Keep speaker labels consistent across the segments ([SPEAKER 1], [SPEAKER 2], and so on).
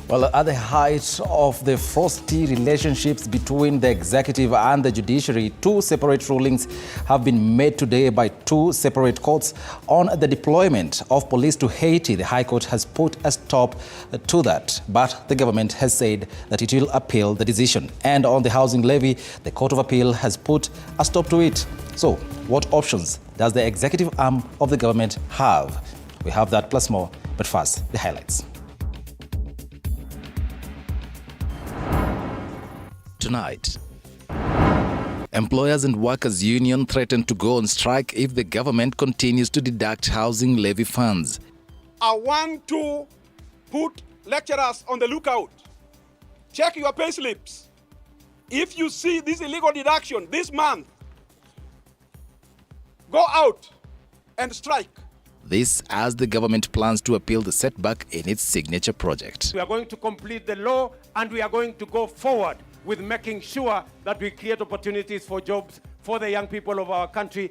[SPEAKER 1] Well, at the height of the frosty relationships between the executive and the judiciary, two separate rulings have been made today by two separate courts on the deployment of police to Haiti. The High Court has put a stop to that, but the government has said that it will appeal the decision. And on the housing levy, the Court of Appeal has put a stop to it. So, what options does the executive arm of the government have? We have that plus more, but first, the highlights. Tonight, employers and workers' union threaten to go on strike if the government continues to deduct housing levy funds.
[SPEAKER 2] I want to put lecturers on the lookout. Check your pay slips. If you see this illegal deduction this month, go out and strike.
[SPEAKER 1] This as the government plans to appeal the setback in its signature project.
[SPEAKER 3] We are going to complete the law and we are going to go forward with making sure that we create opportunities for jobs for the young people of our country.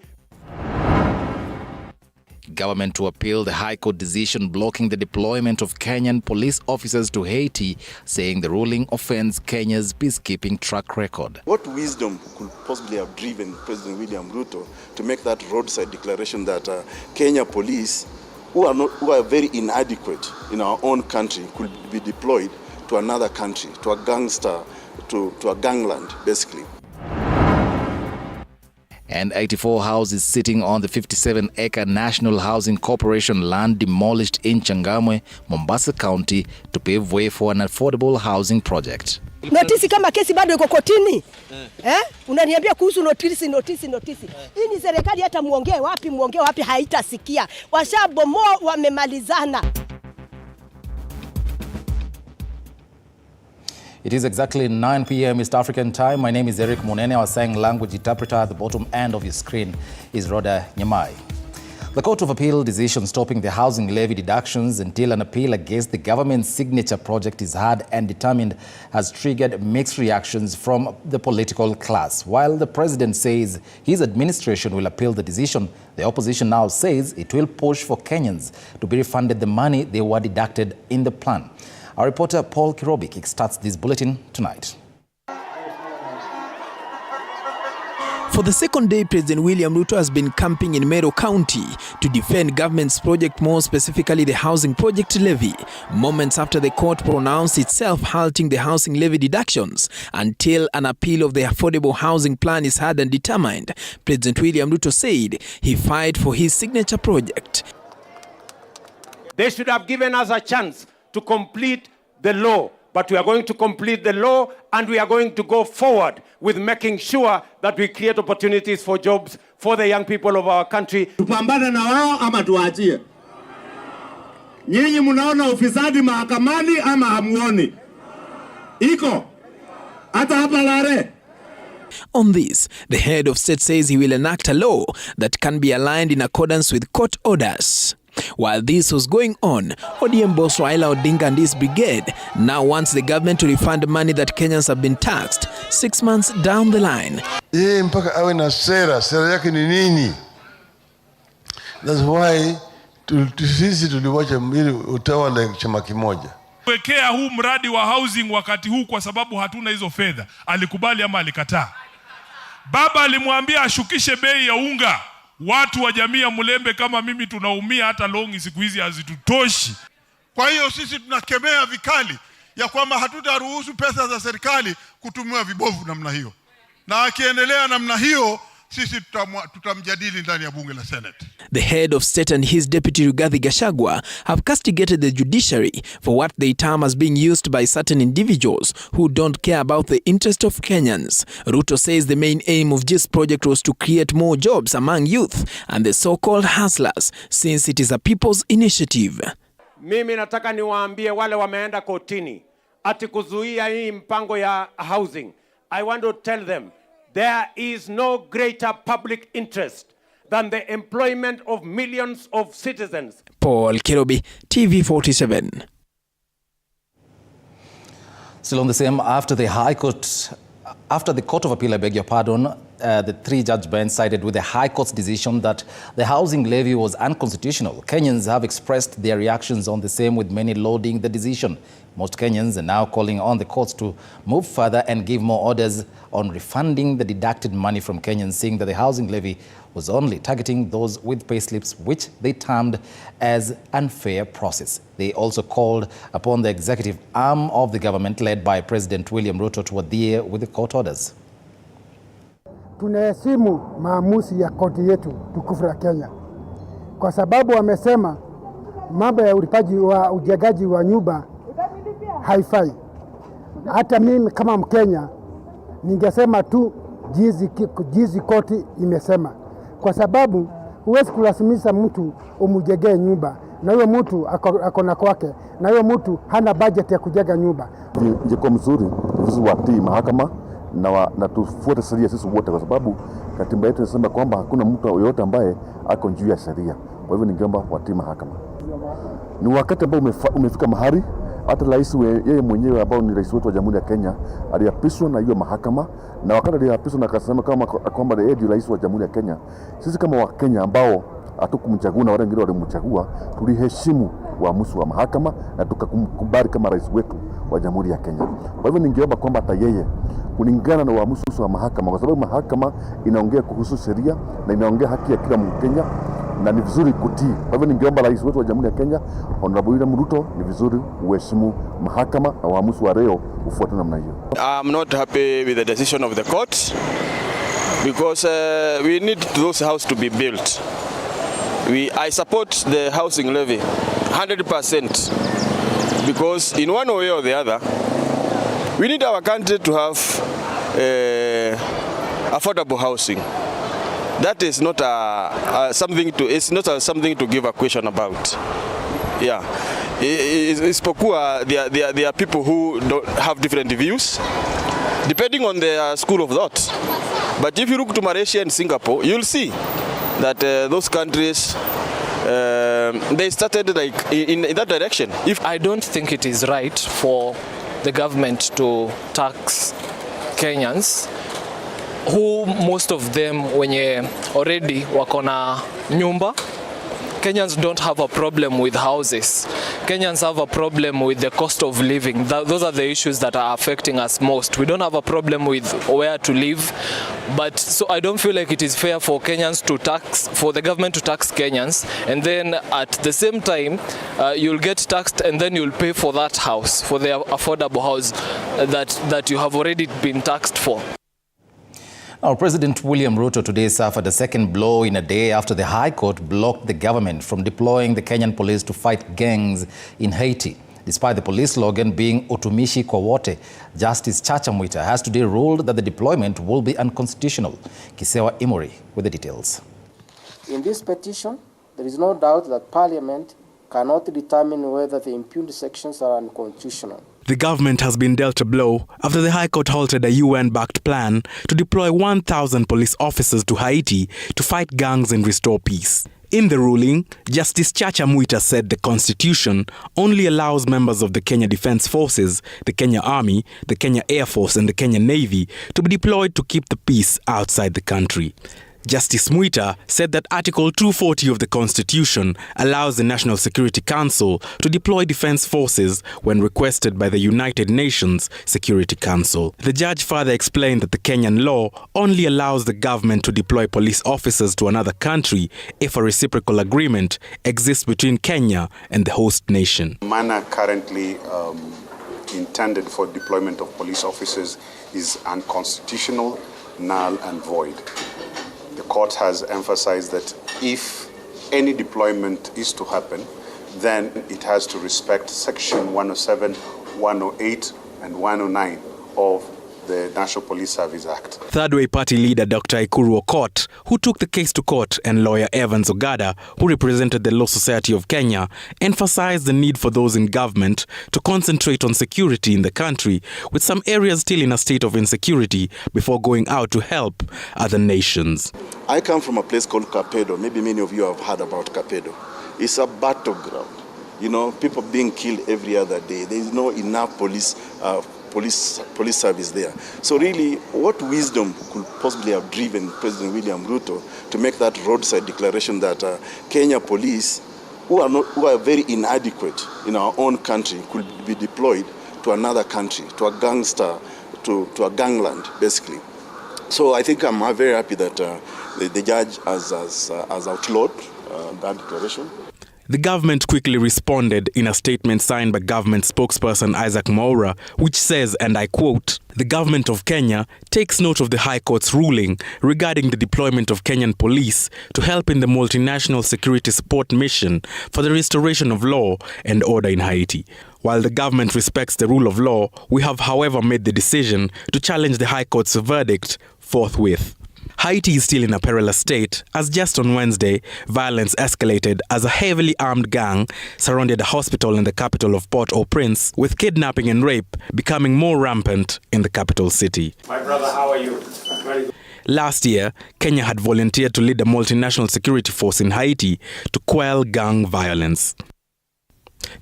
[SPEAKER 1] Government to appeal the High Court decision blocking the deployment of Kenyan police officers to Haiti, saying the ruling offends Kenya's peacekeeping track record.
[SPEAKER 4] What wisdom could possibly have driven President William Ruto to make that roadside declaration that Kenya police, who are very inadequate in our own country, could be deployed to another country, to a gangster, to a gangland, basically.
[SPEAKER 1] And 84 houses sitting on the 57-acre National Housing Corporation land demolished in Changamwe, Mombasa County to pave way for an affordable housing project.
[SPEAKER 5] Notisi kama kesi bado iko kotini. Unaniambia kuhusu notisi. Hii ni serikali, hata muongee wapi haitasikia. Washabomoa, wamemalizana.
[SPEAKER 1] It is exactly 9 p.m. East African time. My name is Eric Munene. Our sign language interpreter at the bottom end of your screen is Rhoda Nyamai. The Court of Appeal decision stopping the housing levy deductions until an appeal against the government's signature project is heard and determined has triggered mixed reactions from the political class. While the president says his administration will appeal the decision, the opposition now says it will push for Kenyans to be refunded the money they were deducted in the plan. Our reporter Paul Kirobi kickstarts this bulletin tonight.
[SPEAKER 6] For the second day, President William Ruto has been camping in Meru County to defend government's project, more specifically the housing project levy, moments after the court pronounced itself halting the housing levy deductions until an appeal of the affordable housing plan is heard and determined. President William Ruto said he fight for his signature project.
[SPEAKER 3] They should have given us a chance to complete the law, but we are going to complete the law and we are going to go forward with making sure that we create opportunities for jobs for the young people of our country.
[SPEAKER 7] Tupambane na wao ama tuachie? Nyinyi mnaona ufisadi mahakamani ama hamuoni? Iko hata hapa Lare.
[SPEAKER 6] On this, the head of state says he will enact a law that can be aligned in accordance with court orders. While this was going on, ODM boss Raila Odinga and his brigade now wants the government to refund money that Kenyans have been taxed 6 months down the line.
[SPEAKER 8] Mpaka awe na sera yake ni nini? That's why sisi tuliwacha ili utawala chama kimoja.
[SPEAKER 9] Wekea huu mradi wa housing wakati huu kwa sababu hatuna hizo fedha. Alikubali ama alikataa? Baba alimwambia ashukishe bei ya unga. Watu wa jamii ya Mulembe kama mimi tunaumia, hata longi siku hizi hazitutoshi.
[SPEAKER 10] Kwa hiyo sisi tunakemea vikali ya kwamba hatutaruhusu pesa za serikali kutumiwa vibovu namna hiyo. Na akiendelea namna hiyo, sisi tutamjadili ndani ya bunge la Senate.
[SPEAKER 6] The head of state and his deputy Rigathi Gachagua have castigated the judiciary for what they term as being used by certain individuals who don't care about the interest of Kenyans. Ruto says the main aim of this project was to create more jobs among youth and the so-called hustlers, since it is a people's initiative.
[SPEAKER 3] Mimi nataka niwaambie wale wameenda kotini ati kuzuia hii mpango ya housing. I want to tell them there is no greater public interest than the employment of millions of citizens.
[SPEAKER 6] Paul Kirobi, TV47.
[SPEAKER 1] Still on the same, after the Court of Appeal, I beg your pardon, the three-judge bench sided with the High Court's decision that the housing levy was unconstitutional. Kenyans have expressed their reactions on the same, with many lauding the decision. Most Kenyans are now calling on the courts to move further and give more orders on refunding the deducted money from Kenyans, saying that the housing levy was only targeting those with payslips, which they termed as unfair process. They also called upon the executive arm of the government, led by President William Ruto, to adhere with the court orders.
[SPEAKER 11] Tunaheshimu maamuzi ya koti yetu tukufu ya Kenya, kwa sababu wamesema mambo ya ulipaji wa ujengaji wa nyumba haifai. Hata mimi kama Mkenya ningesema tu jizi koti imesema, kwa sababu huwezi kulazimisha mtu umujengee nyumba na huyo mtu akona kwake na huyo mtu hana budget ya kujenga nyumba.
[SPEAKER 12] Ingekuwa mzuri sisi watii mahakama na tufuate sheria sisi wote, kwa sababu katiba yetu inasema kwamba hakuna mtu yoyote ambaye ako juu ya sheria. Kwa hivyo ningeomba watii mahakama. Ni wakati ambao umefika mahali hata rais yeye mwenyewe ambao ni rais wetu wa Jamhuri ya Kenya aliapishwa na hiyo mahakama, na wakati aliapishwa na akasema kwamba yeye ndiye rais wa Jamhuri ya Kenya. Sisi kama Wakenya ambao hatukumchagua na wale wengine walimchagua, tuliheshimu uamuzi wa mahakama na tukakubali kama rais wetu wa Jamhuri ya Kenya. Kwa hivyo ningeomba kwamba hata yeye kulingana na uamuzi wa mahakama, kwa sababu mahakama inaongea kuhusu sheria na inaongea haki ya kila Mkenya na ni vizuri kutii. Kwa hivyo ningeomba rais wetu wa Jamhuri ya Kenya, Honorable William Ruto, ni vizuri uheshimu mahakama na uamuzi wa leo ufuate namna hiyo.
[SPEAKER 13] I'm not happy with the decision of the court because we need those houses to be built. I support the housing levy 100% because in one way or the other we need our country to have affordable housing. That is not something to give a question about. Yeah, there are people who don't have different views depending on their school of thought. But if you look to Malaysia and Singapore, you'll see that those countries they started like in that direction.
[SPEAKER 14] I don't think it is right for the government to tax Kenyans who most of them wenye already wako na nyumba. Kenyans don't have a problem with houses. Kenyans have a problem with the cost of living. Those are the issues that are affecting us most. We don't have a problem with where to live, but so I don't feel like it is fair for the government to tax Kenyans, and then at the same time you'll get taxed and then you'll pay for that house, for the affordable house that you have already been taxed for.
[SPEAKER 1] Now, President William Ruto today suffered a second blow in a day after the High Court blocked the government from deploying the Kenyan police to fight gangs in Haiti. Despite the police slogan being Utumishi kwa wote, Justice Chacha Mwita has today ruled that the deployment will be unconstitutional. Kisewa Imori with the details.
[SPEAKER 15] In this petition, there is no doubt that Parliament cannot determine whether the impugned sections are unconstitutional.
[SPEAKER 16] The government has been dealt a blow after the High Court halted a UN-backed plan to deploy 1,000 police officers to Haiti to fight gangs and restore peace. In the ruling, Justice Chacha Mwita said the Constitution only allows members of the Kenya Defence Forces, the Kenya Army, the Kenya Air Force and the Kenya Navy to be deployed to keep the peace outside the country. Justice Mwita said that Article 240 of the Constitution allows the National Security Council to deploy defense forces when requested by the United Nations Security Council. The judge further explained that the Kenyan law only allows the government to deploy police officers to another country if a reciprocal agreement exists between Kenya and the host nation.
[SPEAKER 17] The manner currently intended for deployment of police officers is unconstitutional, null and void. The court has emphasized that if any deployment is to happen, then it has to respect Section 107, 108, and 109 of the National Police Service Act.
[SPEAKER 16] Third Way Party leader Dr. Ikuru Okot, who took the case to court, and lawyer Evans Ogada, who represented the Law Society of Kenya, emphasized the need for those in government to concentrate on security in the country, with some areas still in a state of insecurity, before going out to help other nations.
[SPEAKER 4] I come from a place called Kapedo. Maybe many of you have heard about Kapedo. It's a battleground. You know, people being killed every other day. There is no enough police police service there. So really, what wisdom could possibly have driven President William Ruto to make that roadside declaration that Kenya police, who are very inadequate in our own country, could be deployed to another country, to a gangster, to a gangland, basically. So I think I'm very happy that the judge has outlawed that declaration.
[SPEAKER 16] The government quickly responded in a statement signed by government spokesperson Isaac Mwaura, which says, and I quote, "The government of Kenya takes note of the High Court's ruling regarding the deployment of Kenyan police to help in the multinational security support mission for the restoration of law and order in Haiti. While the government respects the rule of law, we have, however, made the decision to challenge the High Court's verdict forthwith." Haiti is still in a perilous state, as just on Wednesday, violence escalated as a heavily armed gang surrounded a hospital in the capital of Port-au-Prince, with kidnapping and rape becoming more rampant in the capital city.
[SPEAKER 3] My brother, how are you?
[SPEAKER 16] Last year, Kenya had volunteered to lead a multinational security force in Haiti to quell gang violence.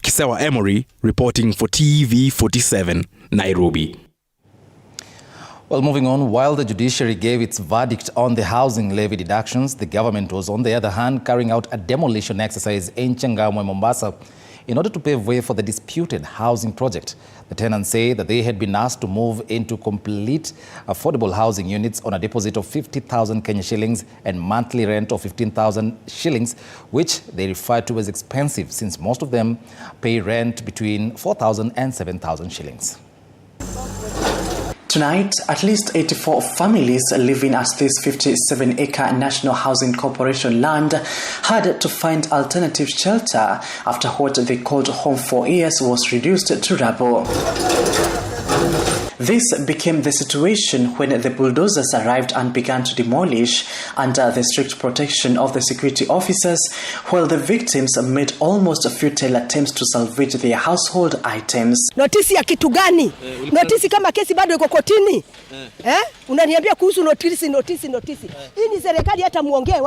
[SPEAKER 16] Kisewa Emory reporting for TV47, Nairobi.
[SPEAKER 1] Well, moving on, while the judiciary gave its verdict on the housing levy deductions, the government was, on the other hand, carrying out a demolition exercise in Changamwe, Mombasa, in order to pave way for the disputed housing project. The tenants say that they had been asked to move into complete affordable housing units on a deposit of 50,000 Kenya shillings and monthly rent of 15,000 shillings, which they refer to as expensive, since most of them pay rent between 4,000 and 7,000 shillings.
[SPEAKER 18] Tonight, at least 84 families living at this 57-acre National Housing Corporation land had to find alternative shelter after what they called home for years was reduced to rubble. This became the situation when the bulldozers arrived and began to demolish under the strict protection of the security officers, while the victims made almost futile attempts to salvage their household items.
[SPEAKER 5] Notisi ya kitu gani? Notisi kama kesi bado iko kotini? Unaniambia kuhusu notisi. Hii ni serikali, hata muongee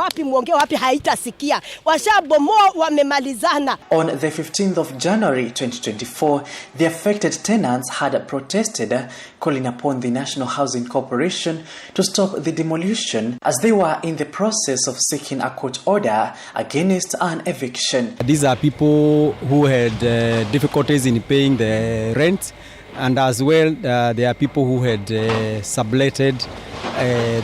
[SPEAKER 5] wapi haitasikia. Washabomoa, wamemalizana.
[SPEAKER 18] On the 15th of January 2024, the affected tenants had protested, calling upon the National Housing Corporation to stop the demolition as they were in the process of seeking a court order against an eviction.
[SPEAKER 19] These are people who had difficulties in paying the rent, and as well there are people who had subletted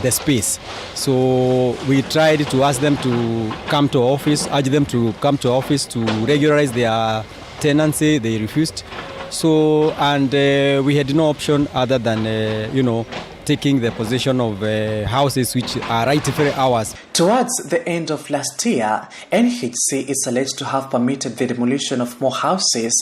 [SPEAKER 19] the space. So we tried to ask them to come to office, urge them to come to office to regularize their tenancy. They refused. So, and we had no option other than, taking the possession of houses which are rightfully ours.
[SPEAKER 18] Towards the end of last year, NHC is alleged to have permitted the demolition of more houses,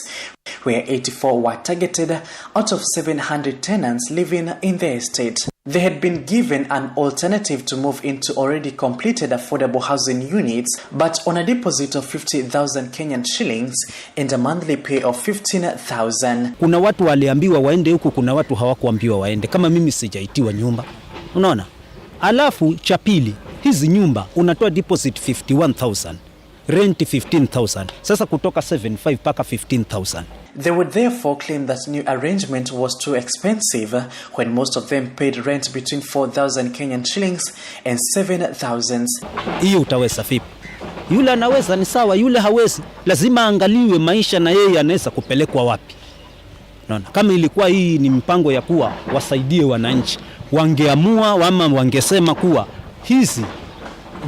[SPEAKER 18] where 84 were targeted out of 700 tenants living in the estate. They had been given an alternative to move into already completed affordable housing units, but on a deposit of 50,000 Kenyan shillings and a monthly pay of 15,000.
[SPEAKER 20] Kuna watu waliambiwa waende huku, kuna watu hawakuambiwa waende. Kama mimi sijaitiwa nyumba. Unaona? Alafu cha pili, hizi nyumba unatoa deposit 51,000, rent 15,000. Sasa kutoka 75 paka 15,000.
[SPEAKER 18] They would therefore claim that new arrangement was too expensive when most of them paid rent between 4,000 Kenyan shillings and 7,000.
[SPEAKER 20] Hiyo utaweza vipi? Yule anaweza ni sawa, yule hawezi. Lazima angaliwe maisha na yeye anaweza kupelekwa wapi. Unaona? Kama ilikuwa hii ni mpango ya kuwa wasaidie wananchi, wangeamua ama wangesema kuwa hizi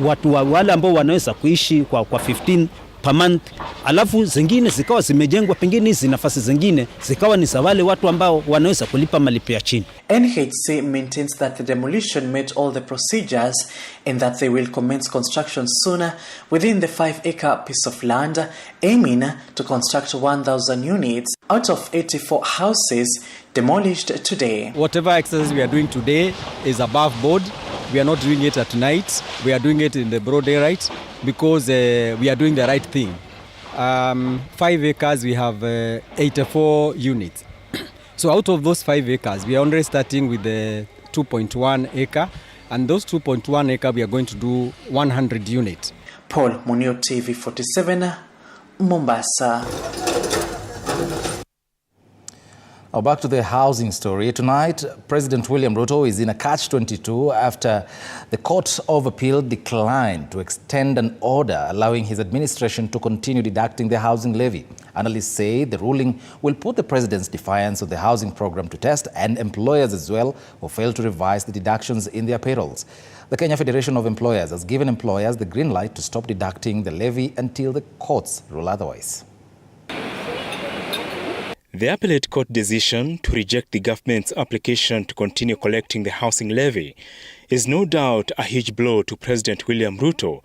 [SPEAKER 20] watu wale ambao wanaweza kuishi kwa 15 per month, alafu zingine zikawa zimejengwa, pengine hizi nafasi zingine zikawa ni za wale watu ambao wanaweza kulipa malipo ya chini.
[SPEAKER 18] NHC maintains that the demolition met all the procedures and that they will commence construction sooner within the 5-acre piece of land, aiming to construct 1,000 units out of 84 houses demolished today.
[SPEAKER 19] Whatever exercise we are doing today is above board. We are not doing it at night. We are doing it in the broad daylight because we are doing the right thing. 5 acres, we have 84 units. So out of those 5 acres, we are already starting with the 2.1 acre. And those 2.1 acre, we are going to do 100 units.
[SPEAKER 18] Paul Munio, TV47, Mombasa.
[SPEAKER 1] Now back to the housing story. Tonight, President William Ruto is in a catch-22 after the Court of Appeal declined to extend an order allowing his administration to continue deducting the housing levy. Analysts say the ruling will put the president's defiance of the housing program to test, and employers as well who fail to revise the deductions in their payrolls. The Kenya Federation of Employers has given employers the green light to stop deducting the levy until the courts rule otherwise.
[SPEAKER 16] The appellate court decision to reject the government's application to continue collecting the housing levy is no doubt a huge blow to President William Ruto,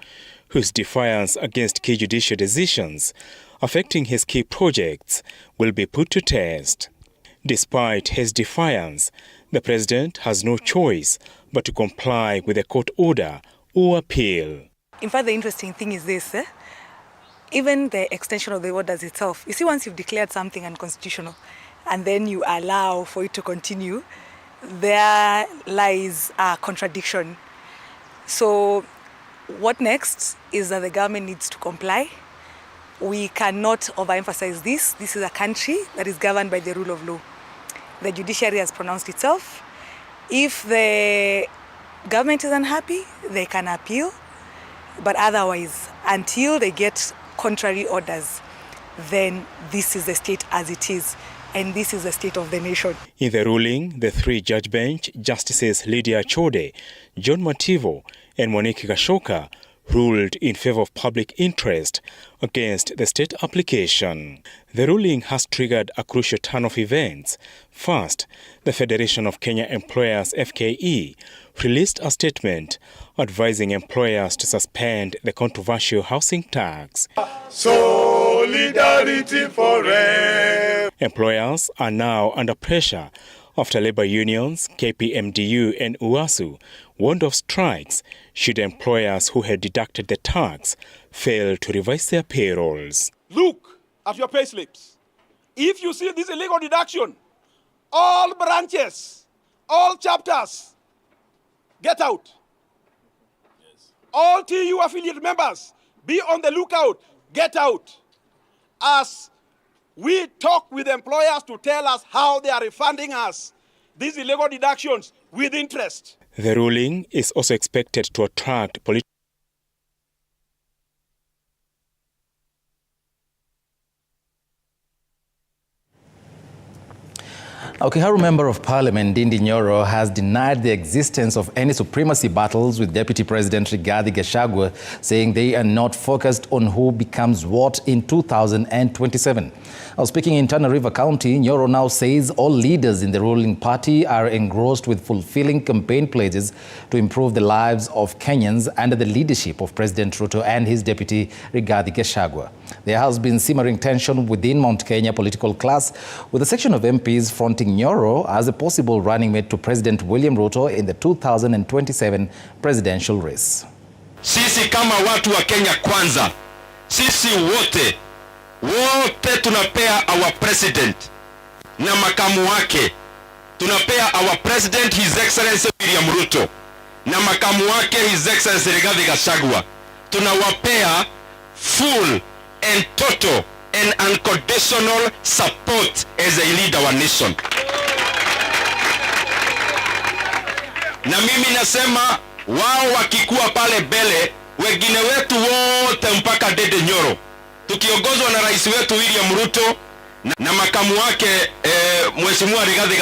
[SPEAKER 16] whose defiance against key judicial decisions affecting his key projects will be put to test. Despite his defiance, the president has no choice but to comply with the court order or appeal.
[SPEAKER 21] In fact, the interesting thing is this, even the extension of the orders itself. You see, once you've declared something unconstitutional and then you allow for it to continue, there lies a contradiction. So what next is that the government needs to comply. We cannot overemphasize this. This is a country that is governed by the rule of law. The judiciary has pronounced itself. If the government is unhappy, they can appeal. But otherwise, until they get contrary orders, then this is the state as it is, and this is the state of the nation.
[SPEAKER 16] In the ruling, the three-judge bench, Justices Lydia Chode, John Mativo, and Monique Gashoka, ruled in favor of public interest against the state application. The ruling has triggered a crucial turn of events. First, the Federation of Kenya Employers, FKE, released a statement advising employers to suspend the controversial housing tax.
[SPEAKER 7] Solidarity forever.
[SPEAKER 16] Employers are now under pressure after labor unions, KPMDU and UASU warned of strikes should employers who had deducted the tax fail to revise their payrolls.
[SPEAKER 2] Look at your payslips. If you see this illegal deduction, all branches, all chapters, get out. Yes. All TU affiliate members, be on the lookout, get out. As we talk with employers to tell us how they are refunding us these illegal deductions with interest.
[SPEAKER 16] The ruling is also expected to attract political.
[SPEAKER 1] A Kiharu Member of Parliament, Ndindi Nyoro, has denied the existence of any supremacy battles with Deputy President Rigathi Gachagua, saying they are not focused on who becomes what in 2027. Now, speaking in Tana River County, Nyoro now says all leaders in the ruling party are engrossed with fulfilling campaign pledges to improve the lives of Kenyans under the leadership of President Ruto and his deputy Rigathi Gachagua. There has been simmering tension within Mount Kenya political class, with a section of MPs fronting Nyoro as a possible running mate to President William Ruto in the 2027 presidential race.
[SPEAKER 22] Sisi kama watu wa Kenya kwanza, sisi wote tunapea our president na makamu wake, tunapea our president His Excellency William Ruto na makamu wake His Excellency Rigathi Gachagua, tunawapea full and total and unconditional support as a leader of our nation. Na mimi nasema wao wakikuwa pale mbele, wengine wetu wote mpaka Dede Nyoro, tukiongozwa na rais wetu William Ruto na makamu wake Mheshimiwa Rigathi Gachagua.